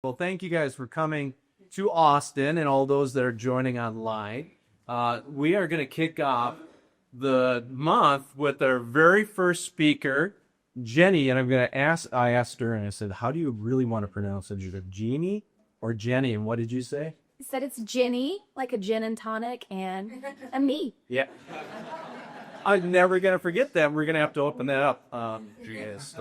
Well, thank you guys for coming to Austin and all those that are joining online. We are going to kick off the month with our very first speaker, Jenny. And I asked her and I said, how do you really want to pronounce it? Is it Genie or Jenny? And what did you say? I said it's Ginny, like a gin and tonic, and a me. Yeah. I'm never going to forget that. We're going to have to open that up. Yes,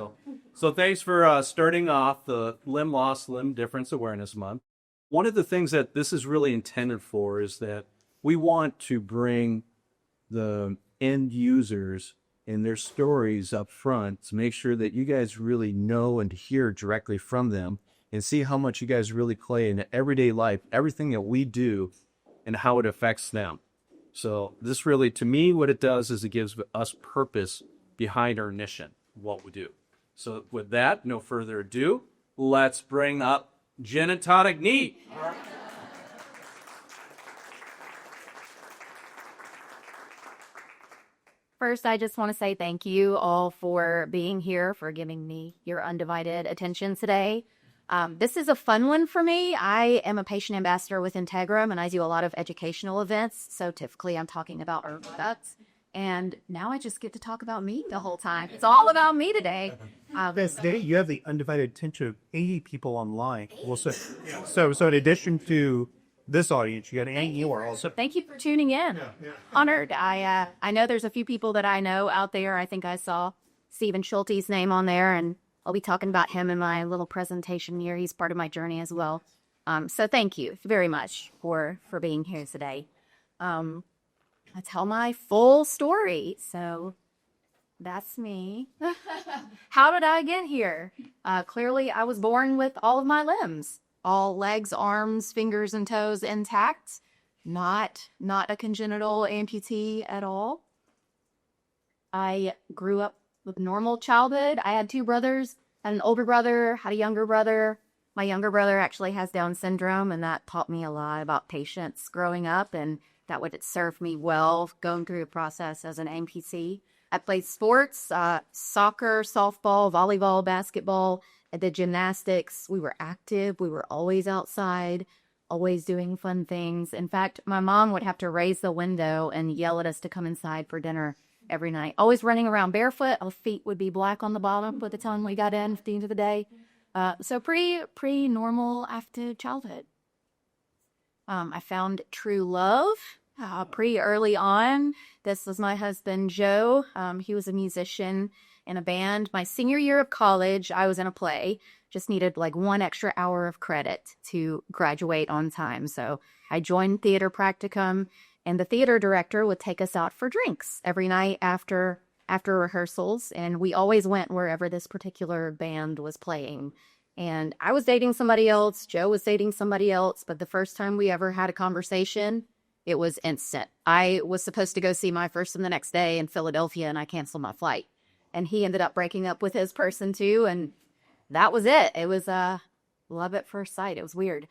so thanks for starting off the Limb Loss, Limb Difference Awareness Month. One of the things that this is really intended for is that we want to bring the end users and their stories up front to make sure that you guys really know and hear directly from them and see how much you guys really play in everyday life, everything that we do and how it affects them. So this really, to me, what it does is it gives us purpose behind our mission, what we do. So with that, no further ado, let's bring up Gin and Tonic Neat. First, I just want to say thank you all for being here, for giving me your undivided attention today. This is a fun one for me. I am a patient ambassador with Integrum, and I do a lot of educational events. So typically I'm talking about herb products. And now I just get to talk about me the whole time. It's all about me today. Today you have the undivided attention of 80 people online. Well, so in addition to this audience, you got 80 more also. Thank you for tuning in. Honored. I know there's a few people that I know out there. I think I saw Stephen Schulte's name on there, and I'll be talking about him in my little presentation here. He's part of my journey as well. So thank you very much for being here today. I tell my full story. So that's me. How did I get here? Clearly, I was born with all of my limbs, all legs, arms, fingers, and toes intact. Not a congenital amputee at all. I grew up with a normal childhood. I had two brothers, had an older brother, had a younger brother. My younger brother actually has Down syndrome, and that taught me a lot about patience growing up, and that would serve me well going through the process as an amputee. I played sports, soccer, softball, volleyball, basketball. I did gymnastics. We were active. We were always outside, always doing fun things. In fact, my mom would have to raise the window and yell at us to come inside for dinner every night. Always running around barefoot. Our feet would be black on the bottom by the time we got in at the end of the day. So pretty normal after childhood. I found true love pretty early on. This was my husband, Joe. He was a musician in a band. My senior year of college, I was in a play. Just needed like 1 extra hour of credit to graduate on time. So I joined theater practicum, and the theater director would take us out for drinks every night after rehearsals. And we always went wherever this particular band was playing. And I was dating somebody else. Joe was dating somebody else. But the first time we ever had a conversation, it was instant. I was supposed to go see my person the next day in Philadelphia, and I canceled my flight. And he ended up breaking up with his person too, and that was it. It was love at first sight. It was weird.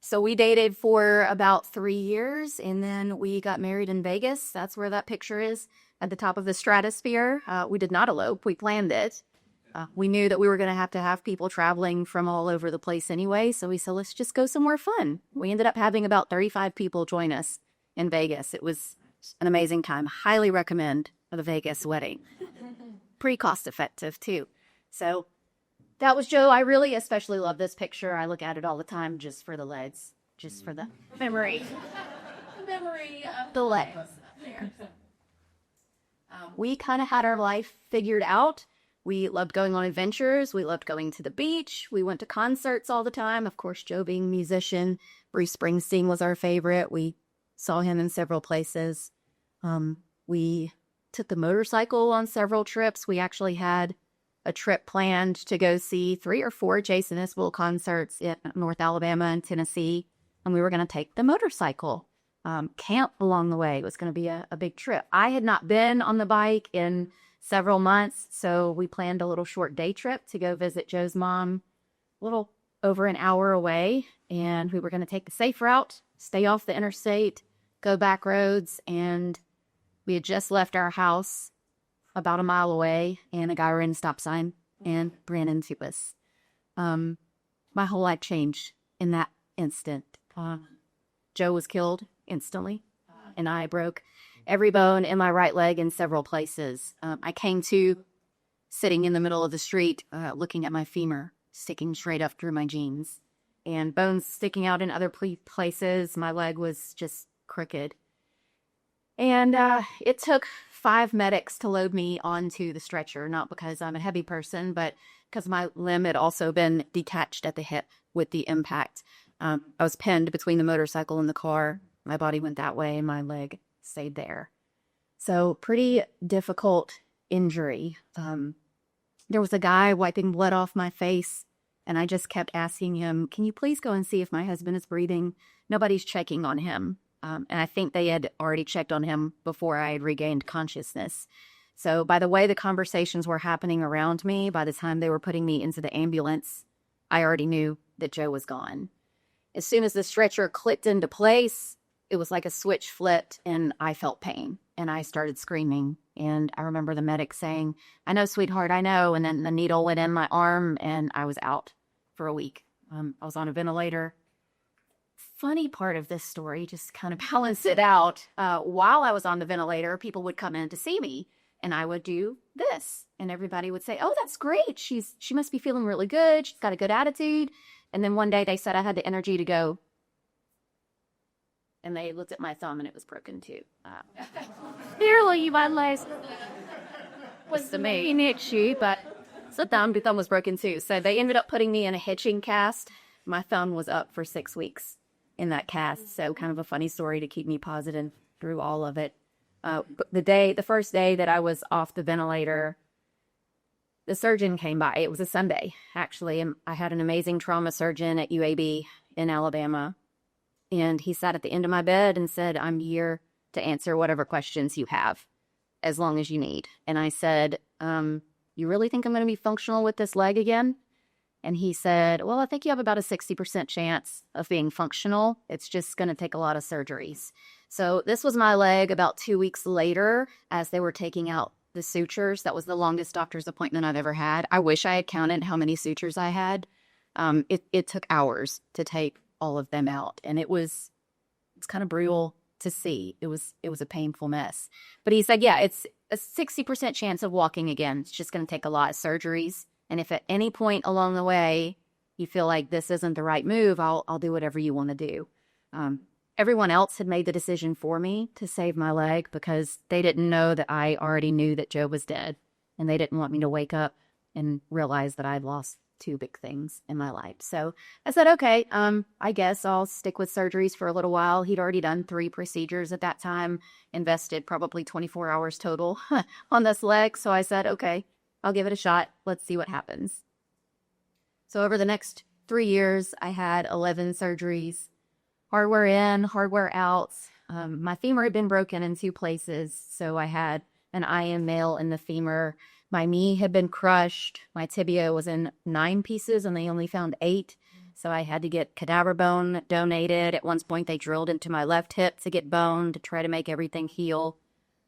So we dated for about 3 years, and then we got married in Vegas. That's where that picture is, at the top of the stratosphere. We did not elope. We planned it. We knew that we were going to have people traveling from all over the place anyway, so we said, let's just go somewhere fun. We ended up having about 35 people join us in Vegas. It was an amazing time. Highly recommend the Vegas wedding. Pretty cost effective too. So that was Joe. I really especially love this picture. I look at it all the time just for the legs, just for the memory. Memory of the legs. We kind of had our life figured out. We loved going on adventures. We loved going to the beach. We went to concerts all the time. Of course, Joe being a musician, Bruce Springsteen was our favorite. We saw him in several places. We took the motorcycle on several trips. We actually had a trip planned to go see 3 or 4 Jason Isbell concerts in North Alabama and Tennessee. And we were going to take the motorcycle. Camp along the way. It was going to be a big trip. I had not been on the bike in several months, so we planned a little short day trip to go visit Joe's mom, a little over an hour away, and we were going to take the safe route, stay off the interstate, go back roads, and we had just left our house about a mile away, and a guy ran a stop sign and ran into us. my whole life changed in that instant. Joe was killed instantly, and I broke every bone in my right leg in several places. I came to sitting in the middle of the street, looking at my femur sticking straight up through my jeans, and bones sticking out in other places. My leg was just crooked. And it took 5 medics to load me onto the stretcher, not because I'm a heavy person, but because my limb had also been detached at the hip with the impact. I was pinned between the motorcycle and the car. My body went that way and my leg stayed there. So pretty difficult injury. There was a guy wiping blood off my face, and I just kept asking him, can you please go and see if my husband is breathing? Nobody's checking on him. And I think they had already checked on him before I had regained consciousness. So by the way the conversations were happening around me, by the time they were putting me into the ambulance, I already knew that Joe was gone. As soon as the stretcher clicked into place, it was like a switch flipped and I felt pain and I started screaming. And I remember the medic saying, I know, sweetheart, I know. And then the needle went in my arm and I was out for a week. I was on a ventilator. Funny part of this story, just kind of balance it out. While I was on the ventilator, people would come in to see me and I would do this. And everybody would say, oh, that's great. She must be feeling really good. She's got a good attitude. And then one day they said I had the energy to go. And they looked at my thumb and it was broken too. Barely, my leg was the main issue, but the thumb was broken too. So they ended up putting me in a hitching cast. My thumb was up for 6 weeks in that cast. So kind of a funny story to keep me positive through all of it. The first day that I was off the ventilator, the surgeon came by. It was a Sunday, actually. And I had an amazing trauma surgeon at UAB in Alabama. And he sat at the end of my bed and said, I'm here to answer whatever questions you have, as long as you need. And I said, you really think I'm going to be functional with this leg again? And he said, well, I think you have about a 60% chance of being functional. It's just going to take a lot of surgeries. So this was my leg about 2 weeks later as they were taking out the sutures. That was the longest doctor's appointment I've ever had. I wish I had counted how many sutures I had. It took hours to take all of them out. And it's kind of brutal to see. It was a painful mess. But he said, yeah, it's a 60% chance of walking again. It's just going to take a lot of surgeries. And if at any point along the way you feel like this isn't the right move, I'll do whatever you want to do. Everyone else had made the decision for me to save my leg because they didn't know that I already knew that Joe was dead. And they didn't want me to wake up and realize that I'd lost 2 big things in my life. So I said, okay, I guess I'll stick with surgeries for a little while. He'd already done 3 procedures at that time, invested probably 24 hours total on this leg. So I said, okay, I'll give it a shot. Let's see what happens. So over the next 3 years, I had 11 surgeries, hardware in, hardware out. My femur had been broken in 2 places. So I had an IM nail in the femur. My knee had been crushed. My tibia was in 9 pieces and they only found 8. So I had to get cadaver bone donated. At one point, they drilled into my left hip to get bone to try to make everything heal.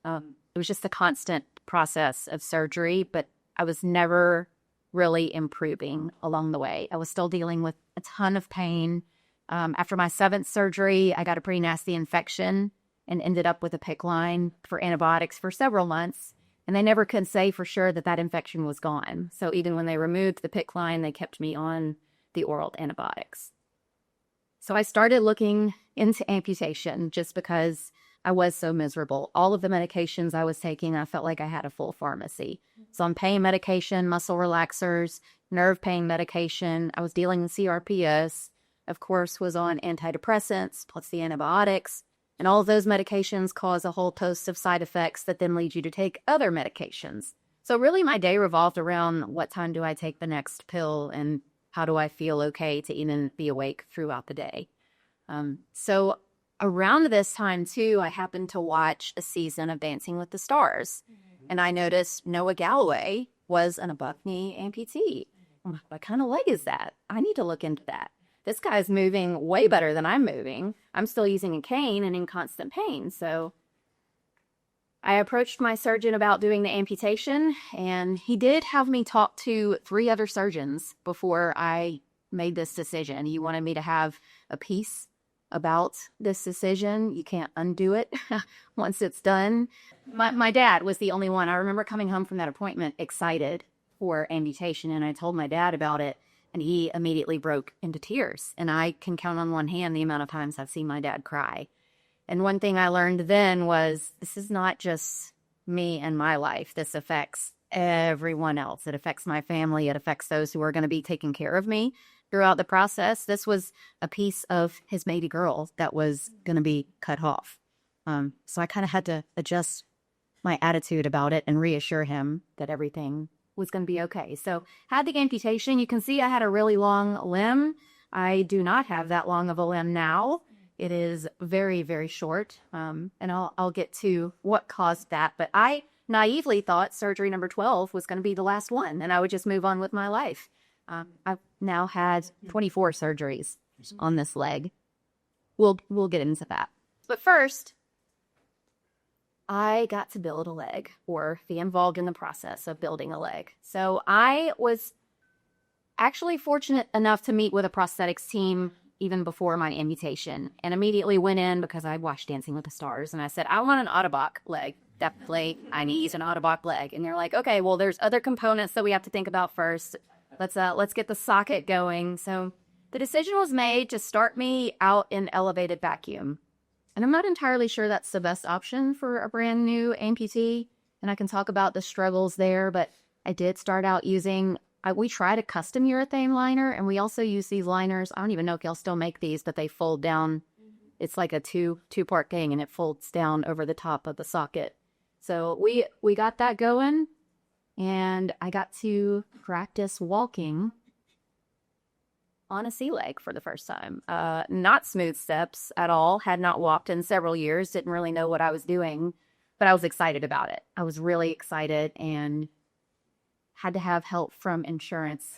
It was just a constant process of surgery, but I was never really improving along the way. I was still dealing with a ton of pain. After my 7th surgery, I got a pretty nasty infection and ended up with a PICC line for antibiotics for several months. And they never could say for sure that infection was gone. So even when they removed the PICC line, they kept me on the oral antibiotics. So I started looking into amputation just because I was so miserable. All of the medications I was taking, I felt like I had a full pharmacy. So on pain medication, muscle relaxers, nerve pain medication. I was dealing with CRPS, of course, was on antidepressants plus the antibiotics. And all of those medications cause a whole host of side effects that then lead you to take other medications. So really my day revolved around what time do I take the next pill and how do I feel okay to even be awake throughout the day. So around this time too, I happened to watch a season of Dancing with the Stars. And I noticed Noah Galloway was an above knee amputee. What kind of leg is that? I need to look into that. This guy's moving way better than I'm moving. I'm still using a cane and in constant pain. So I approached my surgeon about doing the amputation, and he did have me talk to 3 other surgeons before I made this decision. He wanted me to have a peace about this decision. You can't undo it once it's done. My dad was the only one. I remember coming home from that appointment excited for amputation, and I told my dad about it, and he immediately broke into tears. And I can count on one hand the amount of times I've seen my dad cry. And one thing I learned then was this is not just me and my life. This affects everyone else. It affects my family. It affects those who are going to be taking care of me throughout the process. This was a piece of his baby girl that was going to be cut off. So I kind of had to adjust my attitude about it and reassure him that everything was going to be okay. So had the amputation. You can see I had a really long limb. I do not have that long of a limb now. It is very, very short. And I'll get to what caused that. But I naively thought surgery number 12 was going to be the last one, and I would just move on with my life. I've now had 24 surgeries on this leg. We'll get into that. But first, I got to build a leg, or be involved in the process of building a leg. So I was actually fortunate enough to meet with a prosthetics team even before my amputation, and immediately went in because I watched Dancing with the Stars, and I said, I want an Ottobock leg. Definitely, I need an Ottobock leg. And they're like, okay, well, there's other components that we have to think about first. Let's get the socket going. So the decision was made to start me out in elevated vacuum. And I'm not entirely sure that's the best option for a brand new amputee. And I can talk about the struggles there, but I did start out using, we tried a custom urethane liner, and we also use these liners. I don't even know if y'all still make these, but they fold down. It's like a two-part thing, and it folds down over the top of the socket. So we got that going, and I got to practice walking on a sea leg for the first time. Not smooth steps at all. Had not walked in several years. Didn't really know what I was doing, but I was excited about it. I was really excited and had to have help from insurance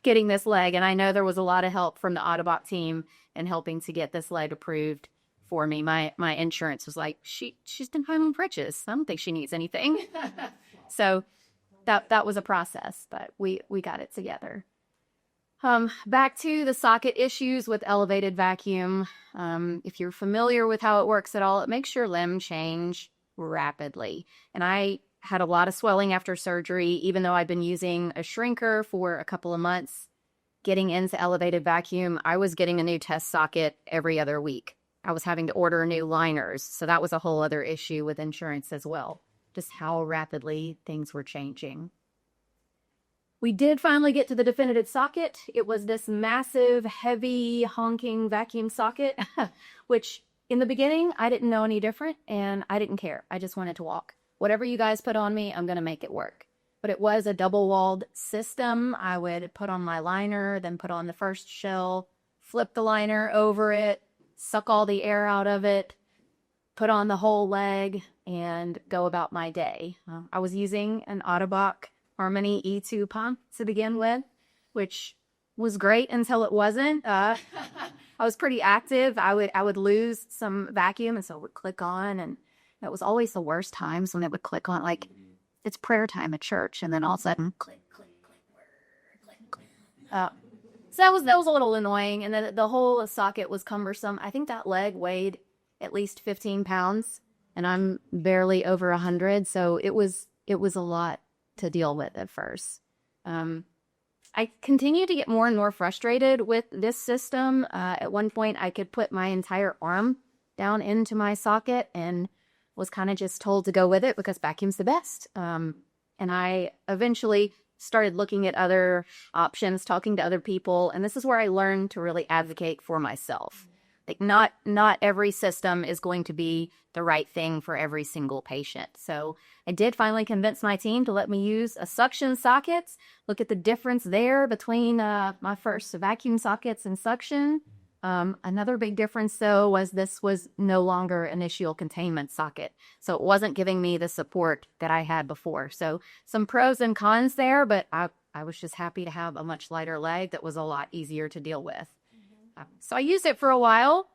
getting this leg. And I know there was a lot of help from the Ottobock team in helping to get this leg approved for me. My insurance was like, she's been home on crutches. I don't think she needs anything. So that was a process, but we got it together. Back to the socket issues with elevated vacuum. If you're familiar with how it works at all, it makes your limb change rapidly. And I had a lot of swelling after surgery, even though I'd been using a shrinker for a couple of months. Getting into elevated vacuum, I was getting a new test socket every other week. I was having to order new liners. So that was a whole other issue with insurance as well. Just how rapidly things were changing. We did finally get to the definitive socket. It was this massive, heavy, honking vacuum socket, which in the beginning, I didn't know any different, and I didn't care. I just wanted to walk. Whatever you guys put on me, I'm going to make it work. But it was a double-walled system. I would put on my liner, then put on the first shell, flip the liner over it, suck all the air out of it, put on the whole leg, and go about my day. I was using an Ottobock Harmony E2 pump to begin with, which was great until it wasn't. I was pretty active. I would lose some vacuum, and so it would click on, and that was always the worst times when it would click on, like it's prayer time at church, and then all of a sudden, click, click, click, click, click. So that was a little annoying, and then the whole socket was cumbersome. I think that leg weighed at least 15 pounds, and I'm barely over 100, so it was a lot to deal with at first. I continued to get more and more frustrated with this system. At one point, I could put my entire arm down into my socket and was kind of just told to go with it because vacuum's the best. And I eventually started looking at other options, talking to other people, and this is where I learned to really advocate for myself. Like not every system is going to be the right thing for every single patient. So I did finally convince my team to let me use a suction socket. Look at the difference there between my first vacuum sockets and suction. Another big difference, though, was this was no longer an ischial containment socket. So it wasn't giving me the support that I had before. So some pros and cons there, but I was just happy to have a much lighter leg that was a lot easier to deal with. So I used it for a while,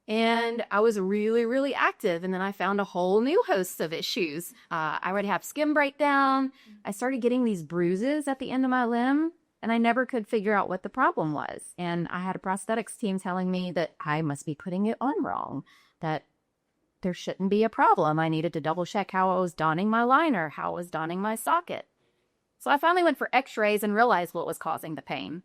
and I was really, really active. And then I found a whole new host of issues. I would have skin breakdown. I started getting these bruises at the end of my limb. And I never could figure out what the problem was. And I had a prosthetics team telling me that I must be putting it on wrong, that there shouldn't be a problem. I needed to double check how I was donning my liner, how I was donning my socket. So I finally went for x-rays and realized what was causing the pain.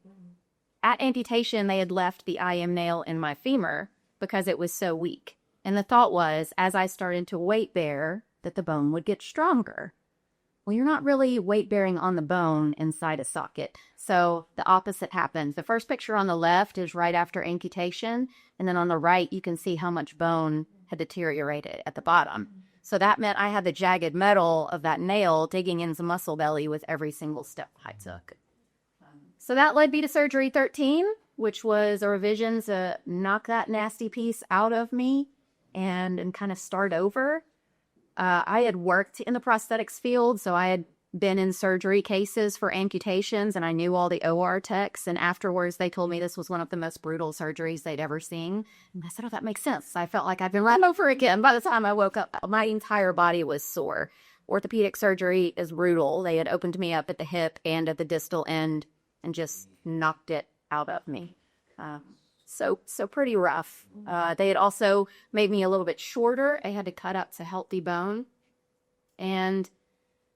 At amputation, they had left the IM nail in my femur because it was so weak. And the thought was, as I started to weight bear, that the bone would get stronger. Well, you're not really weight bearing on the bone inside a socket. So the opposite happens. The first picture on the left is right after amputation. And then on the right, you can see how much bone had deteriorated at the bottom. So that meant I had the jagged metal of that nail digging into muscle belly with every single step I took. So that led me to surgery 13, which was a revision to knock that nasty piece out of me and kind of start over. I had worked in the prosthetics field, so I had been in surgery cases for amputations, and I knew all the OR techs, and afterwards they told me this was one of the most brutal surgeries they'd ever seen. And I said, oh, that makes sense. I felt like I've been run over again. By the time I woke up, my entire body was sore. Orthopedic surgery is brutal. They had opened me up at the hip and at the distal end and just knocked it out of me. So pretty rough. They had also made me a little bit shorter. I had to cut up to help debone. And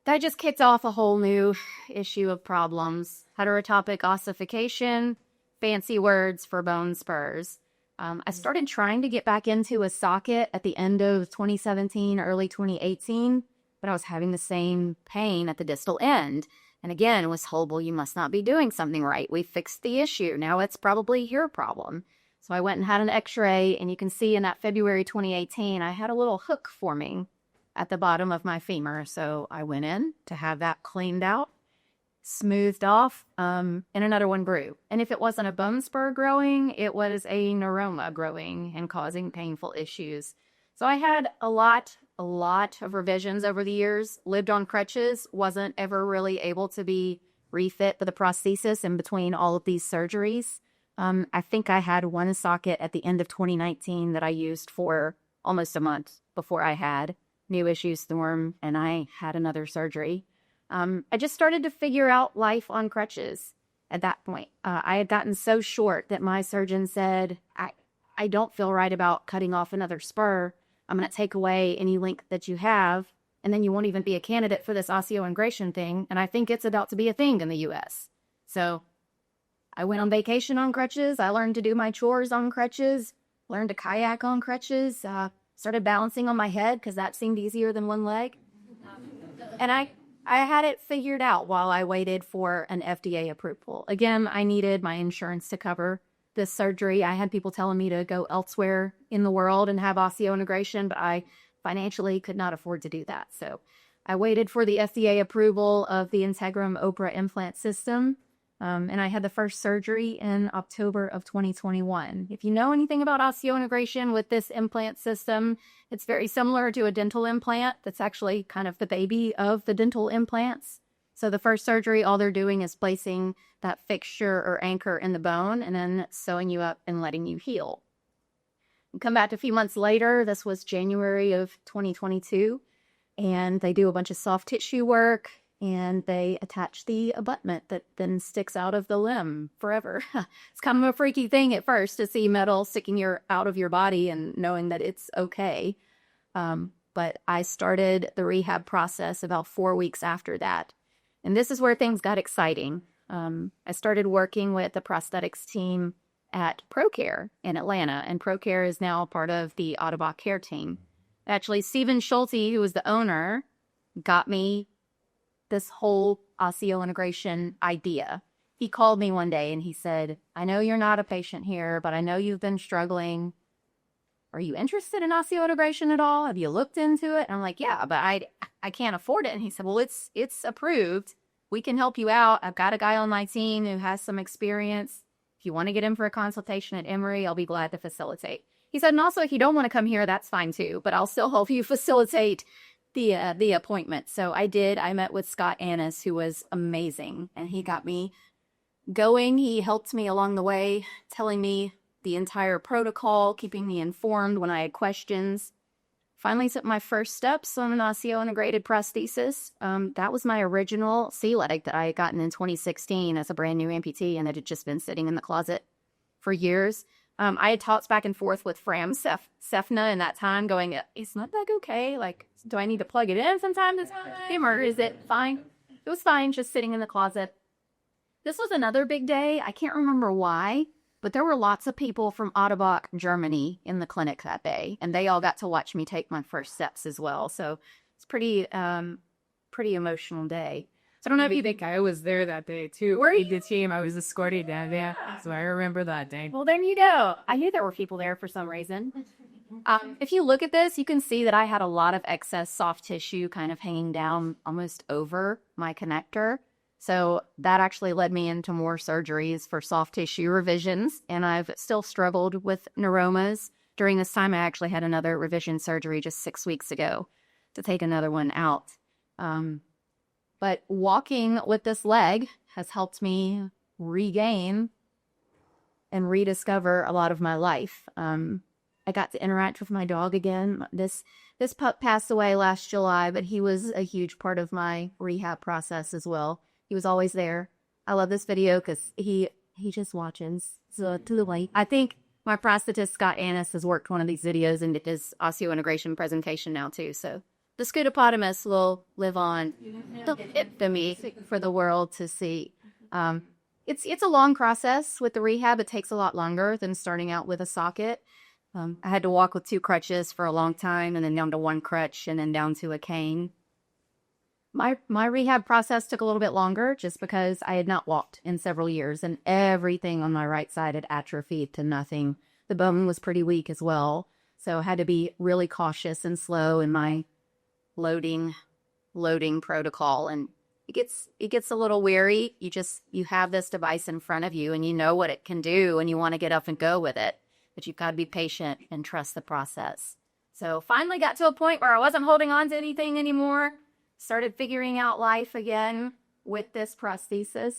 that just kicked off a whole new issue of problems. Heterotopic ossification, fancy words for bone spurs. I started trying to get back into a socket at the end of 2017, early 2018, but I was having the same pain at the distal end. And again, was told, well, you must not be doing something right. We fixed the issue. Now it's probably your problem. So I went and had an x-ray, and you can see in that February 2018, I had a little hook forming at the bottom of my femur. So I went in to have that cleaned out, smoothed off, and another one grew. And if it wasn't a bone spur growing, it was a neuroma growing and causing painful issues. So I had a lot of revisions over the years, lived on crutches, wasn't ever really able to be refit for the prosthesis in between all of these surgeries. I think I had one socket at the end of 2019 that I used for almost a month before I had new issues form and I had another surgery. I just started to figure out life on crutches at that point. I had gotten so short that my surgeon said, I don't feel right about cutting off another spur. I'm going to take away any length that you have, and then you won't even be a candidate for this osseoingration thing. And I think it's about to be a thing in the U.S. So I went on vacation on crutches. I learned to do my chores on crutches, learned to kayak on crutches, started balancing on my head because that seemed easier than one leg. And I had it figured out while I waited for an FDA approval. Again, I needed my insurance to cover this surgery. I had people telling me to go elsewhere in the world and have osseointegration, but I financially could not afford to do that. So I waited for the FDA approval of the Integrum Opera implant system, and I had the first surgery in October of 2021. If you know anything about osseointegration with this implant system, it's very similar to a dental implant. That's actually kind of the baby of the dental implants. So the first surgery, all they're doing is placing that fixture or anchor in the bone and then sewing you up and letting you heal. And come back a few months later, this was January of 2022, and they do a bunch of soft tissue work, and they attach the abutment that then sticks out of the limb forever. It's kind of a freaky thing at first to see metal sticking out of your body and knowing that it's okay. But I started the rehab process about 4 weeks after that. And this is where things got exciting. I started working with the prosthetics team at ProCare in Atlanta, and ProCare is now part of the Audubon Care team. Actually, Stephen Schulte, who was the owner, got me this whole osseointegration idea. He called me one day and he said, I know you're not a patient here, but I know you've been struggling. Are you interested in osseointegration at all? Have you looked into it? And I'm like, yeah, but I can't afford it. And he said, well, it's approved. We can help you out. I've got a guy on my team who has some experience. If you want to get in for a consultation at Emory, I'll be glad to facilitate. He said, and also if you don't want to come here, that's fine too, but I'll still help you facilitate the appointment. So I did. I met with Scott Annis, who was amazing, and he got me going. He helped me along the way, telling me the entire protocol, keeping me informed when I had questions. finally took my first steps on an osseointegrated prosthesis. That was my original sea leg that I had gotten in 2016 as a brand new amputee, and it had just been sitting in the closet for years. I had talked back and forth with Fram Sefna in that time going, is not that okay? Like, do I need to plug it in from time to time, or is it fine? It was fine, just sitting in the closet. This was another big day. I can't remember why, but there were lots of people from Otterbach, Germany in the clinic that day, and they all got to watch me take my first steps as well. So it's pretty emotional day. So I don't know if you think I was there that day too. Were you? The team, I was escorted down there, so I remember that day. Well, there you go. I knew there were people there for some reason. If you look at this, you can see that I had a lot of excess soft tissue kind of hanging down almost over my connector. So that actually led me into more surgeries for soft tissue revisions, and I've still struggled with neuromas. During this time, I actually had another revision surgery just 6 weeks ago to take another one out. But walking with this leg has helped me regain and rediscover a lot of my life. I got to interact with my dog again. This pup passed away last July, but he was a huge part of my rehab process as well. He was always there. I love this video because he just watches. So to the light. I think my prosthetist Scott Annis has worked one of these videos and did his osseointegration presentation now too. So the scutopotamus will live on the infamy for the world to see. It's a long process with the rehab. It takes a lot longer than starting out with a socket. I had to walk with 2 crutches for a long time, and then down to 1 crutch, and then down to a cane. My rehab process took a little bit longer just because I had not walked in several years, and everything on my right side had atrophied to nothing. The bone was pretty weak as well, so I had to be really cautious and slow in my loading protocol, and it gets a little weary. You have this device in front of you and you know what it can do and you want to get up and go with it, but you've got to be patient and trust the process. So finally got to a point where I wasn't holding on to anything anymore. Started figuring out life again with this prosthesis.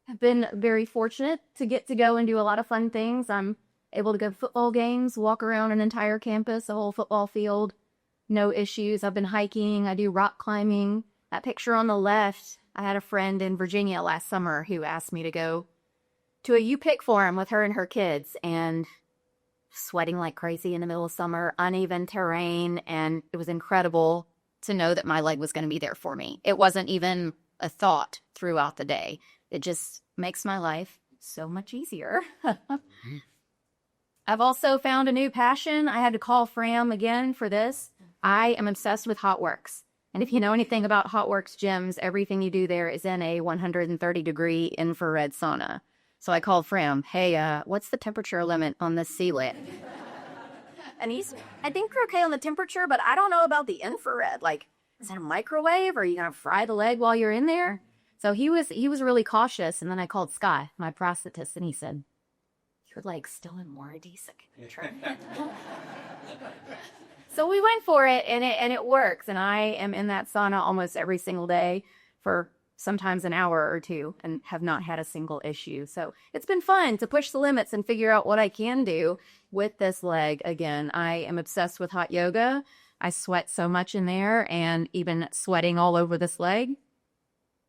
I've been very fortunate to get to go and do a lot of fun things. I'm able to go to football games, walk around an entire campus, a whole football field. No issues. I've been hiking. I do rock climbing. That picture on the left, I had a friend in Virginia last summer who asked me to go to a U-Pick forum with her and her kids, and sweating like crazy in the middle of summer, uneven terrain, and it was incredible to know that my leg was going to be there for me. It wasn't even a thought throughout the day. It just makes my life so much easier. I've also found a new passion. I had to call Fram again for this. I am obsessed with HotWorks. And if you know anything about HotWorks gyms, everything you do there is in a 130-degree infrared sauna. So I called Fram, hey, what's the temperature limit on this sea leg? And I think we're okay on the temperature, but I don't know about the infrared. Like, is it a microwave, or are you going to fry the leg while you're in there? So he was really cautious. And then I called Sky, my prosthetist, and he said, your leg's still in more decent control. So we went for it, and it works. And I am in that sauna almost every single day for sometimes an hour or two and have not had a single issue. So it's been fun to push the limits and figure out what I can do with this leg again. I am obsessed with hot yoga. I sweat so much in there, and even sweating all over this leg.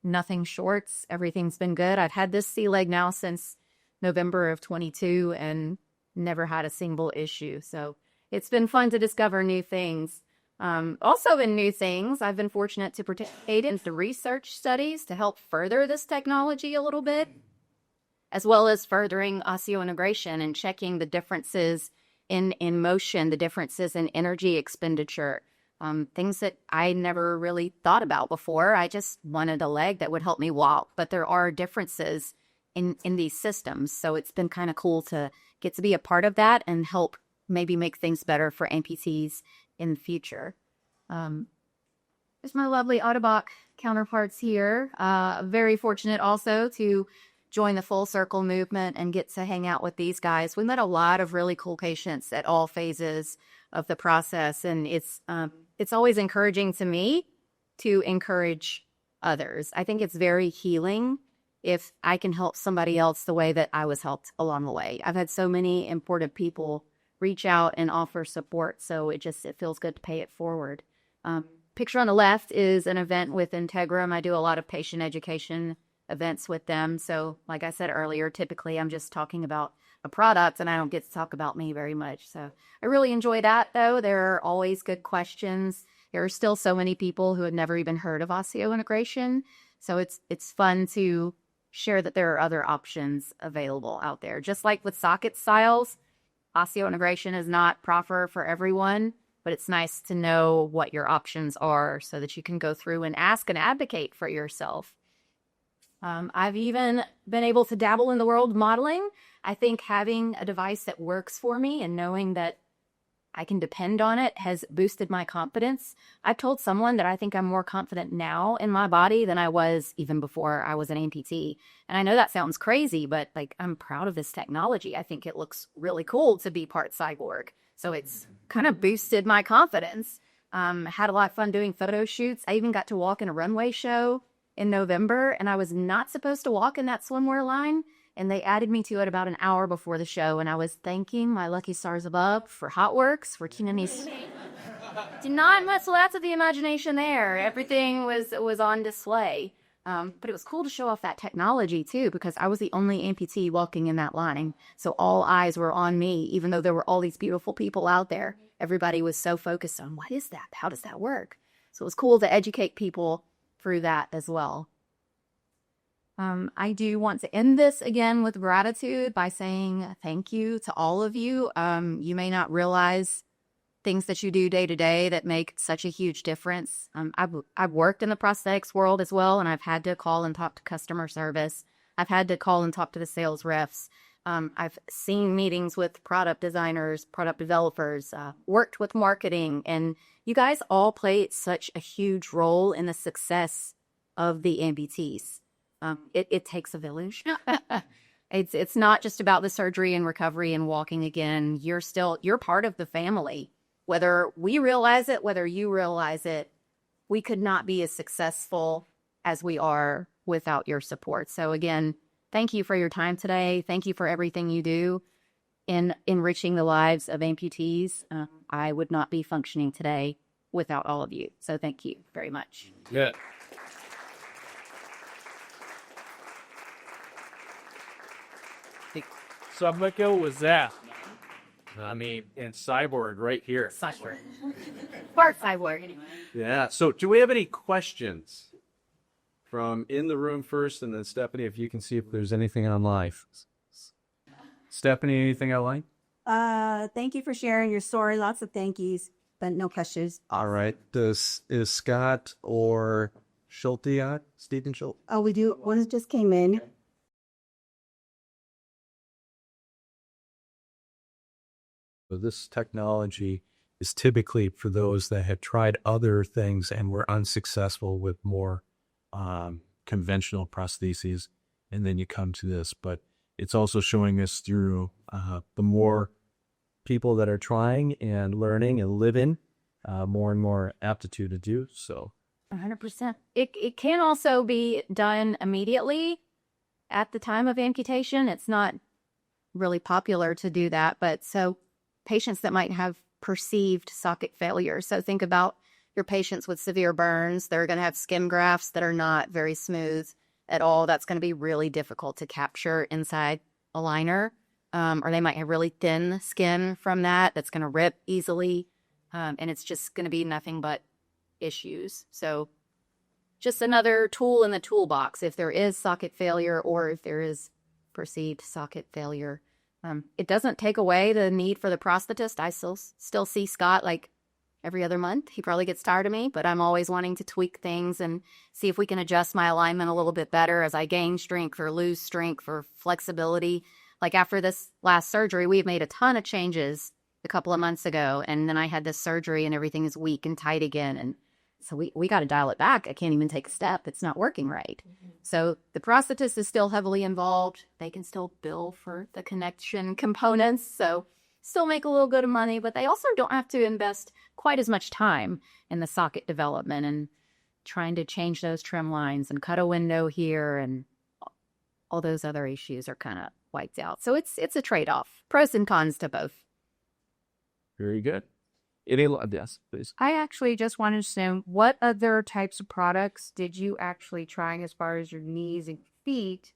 Nothing shorts. Everything's been good. I've had this sea leg now since November of 22 and never had a single issue. So it's been fun to discover new things. Also in new things, I've been fortunate to participate in the research studies to help further this technology a little bit, as well as furthering osseointegration and checking the differences in motion, the differences in energy expenditure, things that I never really thought about before. I just wanted a leg that would help me walk, but there are differences in these systems. So it's been kind of cool to get to be a part of that and help maybe make things better for amputees in the future. There's my lovely Otterbach counterparts here. Very fortunate also to join the Full Circle movement and get to hang out with these guys. We met a lot of really cool patients at all phases of the process, and it's always encouraging to me to encourage others. I think it's very healing if I can help somebody else the way that I was helped along the way. I've had so many important people reach out and offer support. So it feels good to pay it forward. Picture on the left is an event with Integrum. I do a lot of patient education events with them. So like I said earlier, typically I'm just talking about a product and I don't get to talk about me very much. So I really enjoy that though. There are always good questions. There are still so many people who had never even heard of osseointegration. So it's fun to share that there are other options available out there. Just like with socket styles, osseointegration is not proper for everyone, but it's nice to know what your options are so that you can go through and ask and advocate for yourself. I've even been able to dabble in the world of modeling. I think having a device that works for me and knowing that I can depend on it has boosted my confidence. I've told someone that I think I'm more confident now in my body than I was even before I was an amputee. And I know that sounds crazy, but like I'm proud of this technology. I think it looks really cool to be part cyborg. So it's kind of boosted my confidence. Had a lot of fun doing photo shoots. I even got to walk in a runway show in November, and I was not supposed to walk in that swimwear line. And they added me to it about an hour before the show, and I was thanking my lucky stars above for HotWorks, for Gini. Did not muscle out of the imagination there. Everything was on display. But it was cool to show off that technology too, because I was the only amputee walking in that line. So all eyes were on me, even though there were all these beautiful people out there. Everybody was so focused on, what is that? How does that work? So it was cool to educate people through that as well. I do want to end this again with gratitude by saying thank you to all of you. You may not realize things that you do day to day that make such a huge difference. I've worked in the prosthetics world as well, and I've had to call and talk to customer service. I've had to call and talk to the sales reps. I've seen meetings with product designers, product developers, worked with marketing, and you guys all play such a huge role in the success of the amputees. It takes a village. It's not just about the surgery and recovery and walking again. You're part of the family. Whether we realize it, whether you realize it, we could not be as successful as we are without your support. So again, thank you for your time today. Thank you for everything you do in enriching the lives of amputees. I would not be functioning today without all of you. So thank you very much. Yeah. So what was that? I mean, and cyborg right here. Cyborg. Part cyborg, anyway. Yeah. So do we have any questions from in the room first, and then Stephanie, if you can see if there's anything online. Stephanie, anything online? Thank you for sharing your story. Lots of thank yous, but no questions. All right. Is Scott or Schulte on? Stephen Schulte? Oh, we do. One just came in. So this technology is typically for those that have tried other things and were unsuccessful with more conventional prostheses, and then you come to this. But it's also showing us through the more people that are trying and learning and living, more and more aptitude to do so. 100%. It can also be done immediately at the time of amputation. It's not really popular to do that, but so patients that might have perceived socket failure. So think about your patients with severe burns. They're going to have skin grafts that are not very smooth at all. That's going to be really difficult to capture inside a liner. Or they might have really thin skin from that. That's going to rip easily. And it's just going to be nothing but issues. So just another tool in the toolbox if there is socket failure or if there is perceived socket failure. It doesn't take away the need for the prosthetist. I still see Scott like every other month. He probably gets tired of me, but I'm always wanting to tweak things and see if we can adjust my alignment a little bit better as I gain strength or lose strength or flexibility. Like after this last surgery, we've made a ton of changes a couple of months ago, and then I had this surgery and everything is weak and tight again. And so we got to dial it back. I can't even take a step. It's not working right. So the prosthetist is still heavily involved. They can still bill for the connection components. So still make a little bit of money, but they also don't have to invest quite as much time in the socket development and trying to change those trim lines and cut a window here, and all those other issues are kind of wiped out. So it's a trade-off. Pros and cons to both. Very good. Any, yes, please. I actually just wanted to know what other types of products did you actually try as far as your knees and feet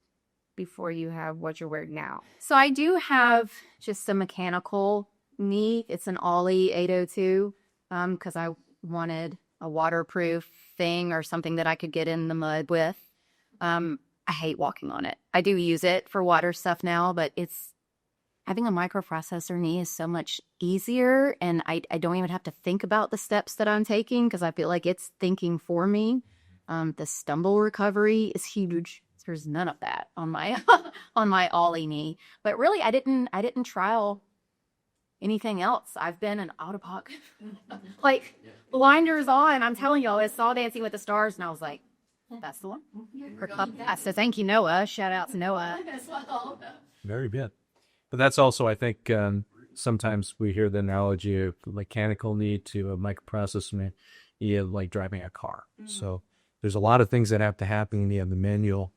before you have what you're wearing now? So I do have just a mechanical knee. It's an Ollie 802 because I wanted a waterproof thing or something that I could get in the mud with. I hate walking on it. I do use it for water stuff now, but having a microprocessor knee is so much easier, and I don't even have to think about the steps that I'm taking because I feel like it's thinking for me. The stumble recovery is huge. There's none of that on my on my Ollie knee. But really, I didn't trial anything else. I've been an Autopoc. Like, blinders on. I'm telling y'all, I saw Dancing with the Stars, and I was like, that's the one. So thank you, Noah. Shout out to Noah. Very good. But that's also, I think, sometimes we hear the analogy of mechanical need to a microprocessor need, like driving a car. So there's a lot of things that have to happen when you have the manual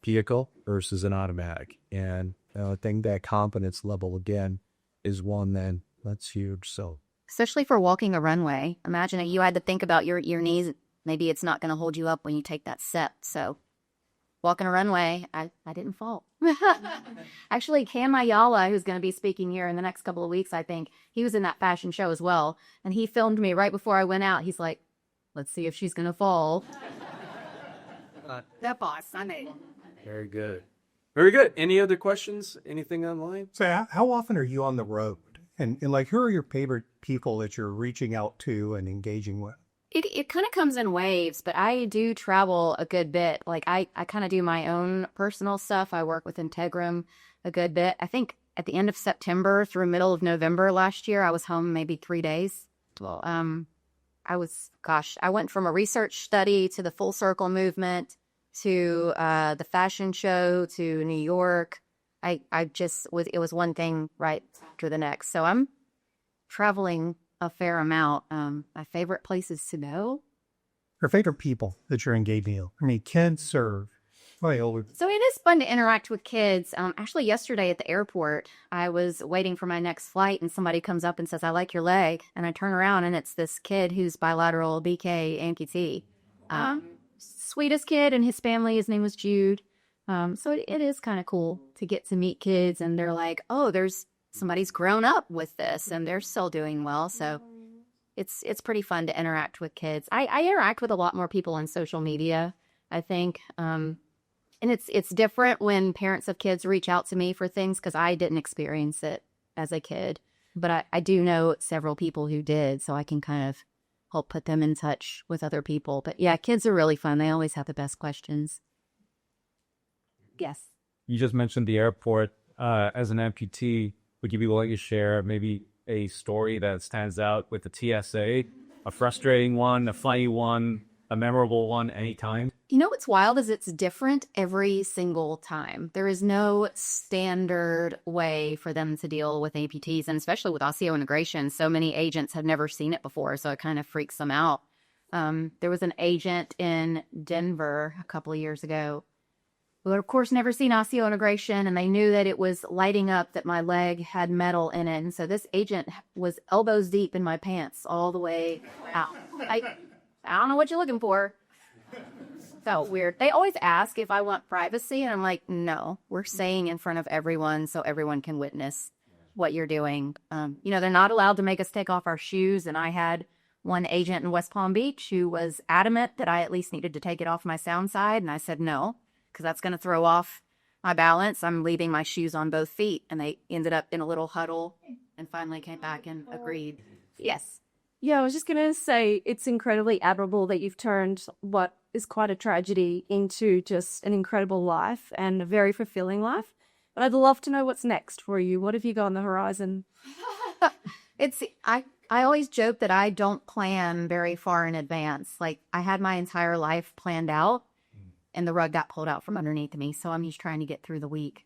vehicle versus an automatic. And I think that confidence level, again, is one that's huge. So Especially for walking a runway. Imagine if you had to think about your knees. Maybe it's not going to hold you up when you take that step. So walking a runway, I didn't fall. Actually, Cam Ayala, who's going to be speaking here in the next couple of weeks, I think, he was in that fashion show as well. And he filmed me right before I went out. He's like, let's see if she's going to fall. That boss, I mean. very good. Very good. Any other questions? Anything online? So how often are you on the road? And like, who are your favorite people that you're reaching out to and engaging with? It kind of comes in waves, but I do travel a good bit. Like I kind of do my own personal stuff. I work with Integrum a good bit. I think at the end of September through middle of November last year, I was home maybe 3 days. Well, I went from a research study to the Full Circle movement to the fashion show to New York. It was one thing right after the next. So I'm traveling a fair amount. My favorite places to go. Your favorite people that you're engaging with? I mean, kids or older? So it is fun to interact with kids. Actually, yesterday at the airport, I was waiting for my next flight, and somebody comes up and says, "I like your leg." And I turn around, and it's this kid who's bilateral BK amputee. Sweetest kid, and his family, his name was Jude. So it is kind of cool to get to meet kids, and they're like, "Oh, somebody's grown up with this, and they're still doing well." So it's pretty fun to interact with kids. I interact with a lot more people on social media, I think. And it's different when parents of kids reach out to me for things because I didn't experience it as a kid. But I do know several people who did, so I can kind of help put them in touch with other people. But yeah, kids are really fun. They always have the best questions. Yes. You just mentioned the airport. As an amputee, would you be willing to share maybe a story that stands out with the TSA? A frustrating one, a funny one, a memorable one, anytime? You know what's wild is it's different every single time. There is no standard way for them to deal with amputees, and especially with osseointegration. So many agents have never seen it before, so it kind of freaks them out. There was an agent in Denver a couple of years ago who had, of course, never seen osseointegration, and they knew that it was lighting up that my leg had metal in it. And so this agent was elbows deep in my pants all the way out. I don't know what you're looking for. Felt weird. They always ask if I want privacy, and I'm like, no, we're saying in front of everyone so everyone can witness what you're doing. They're not allowed to make us take off our shoes, and I had one agent in West Palm Beach who was adamant that I at least needed to take it off my sound side, and I said no, because that's going to throw off my balance. I'm leaving my shoes on both feet, and they ended up in a little huddle and finally came back and agreed. Yes. Yeah, I was just going to say it's incredibly admirable that you've turned what is quite a tragedy into just an incredible life and a very fulfilling life. But I'd love to know what's next for you. What have you got on the horizon? I always joke that I don't plan very far in advance. Like, I had my entire life planned out, and the rug got pulled out from underneath me. So I'm just trying to get through the week.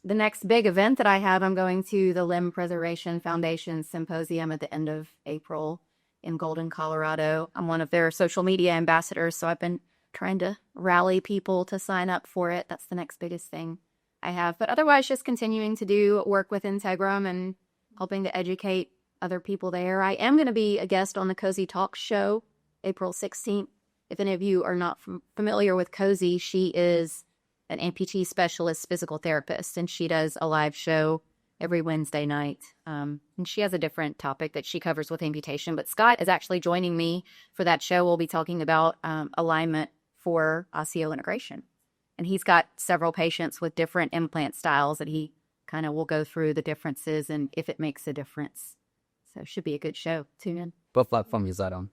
The next big event that I have, I'm going to the Limb Preservation Foundation Symposium at the end of April in Golden, Colorado. I'm one of their social media ambassadors, so I've been trying to rally people to sign up for it. That's the next biggest thing I have. But otherwise, just continuing to do work with Integrum and helping to educate other people there. I am going to be a guest on the Cozy Talk show April 16th. If any of you are not familiar with Cozy, she is an amputee specialist physical therapist, and she does a live show every Wednesday night. And she has a different topic that she covers with amputation. But Scott is actually joining me for that show. We'll be talking about alignment for osseointegration. And he's got several patients with different implant styles that he kind of will go through the differences and if it makes a difference. So it should be a good show. Tune in. What platform is that on?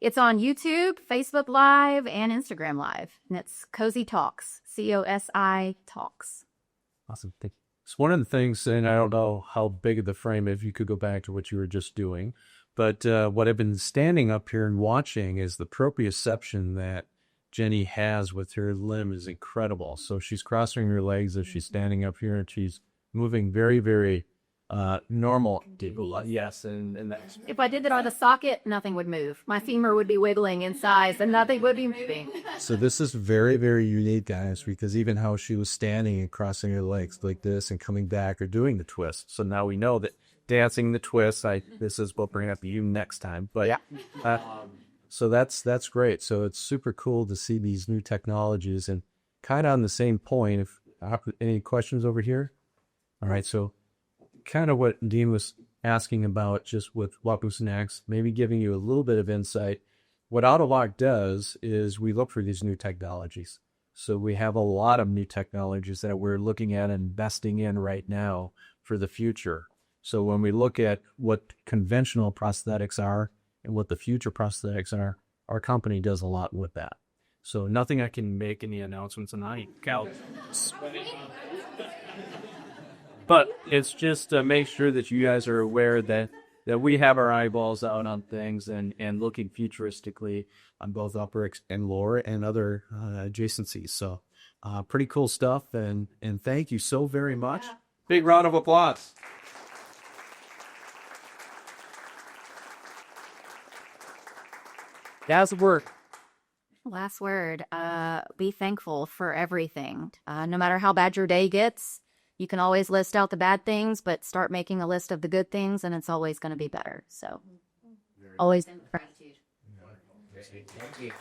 It's on YouTube, Facebook Live, and Instagram Live. And it's Cozy Talks, COSI Talks. Awesome. Thank you. It's one of the things, and I don't know how big of the frame, if you could go back to what you were just doing, but what I've been standing up here and watching is the proprioception that Jenny has with her limb is incredible. So she's crossing her legs as she's standing up here, and she's moving very, very normal. Yes, and that's... If I did that on the socket, nothing would move. My femur would be wiggling in size and nothing would be moving. So this is very, very unique, guys, because even how she was standing and crossing her legs like this and coming back or doing the twist. So now we know that dancing the twist, this is what we'll bring up to you next time. But yeah. So that's great. So it's super cool to see these new technologies. And kind of on the same point, if any questions over here? All right, so kind of what Dean was asking about just with what was next, maybe giving you a little bit of insight. What Autolock does is we look for these new technologies. So we have a lot of new technologies that we're looking at and investing in right now for the future. So when we look at what conventional prosthetics are and what the future prosthetics are, our company does a lot with that. So nothing I can make any announcements tonight. Cal. But it's just to make sure that you guys are aware that we have our eyeballs out on things and looking futuristically on both upper and lower and other adjacencies. So pretty cool stuff. And thank you so very much. Big round of applause. That's work. Last word, be thankful for everything. No matter how bad your day gets, you can always list out the bad things, but start making a list of the good things, and it's always going to be better. So always gratitude. Thank you.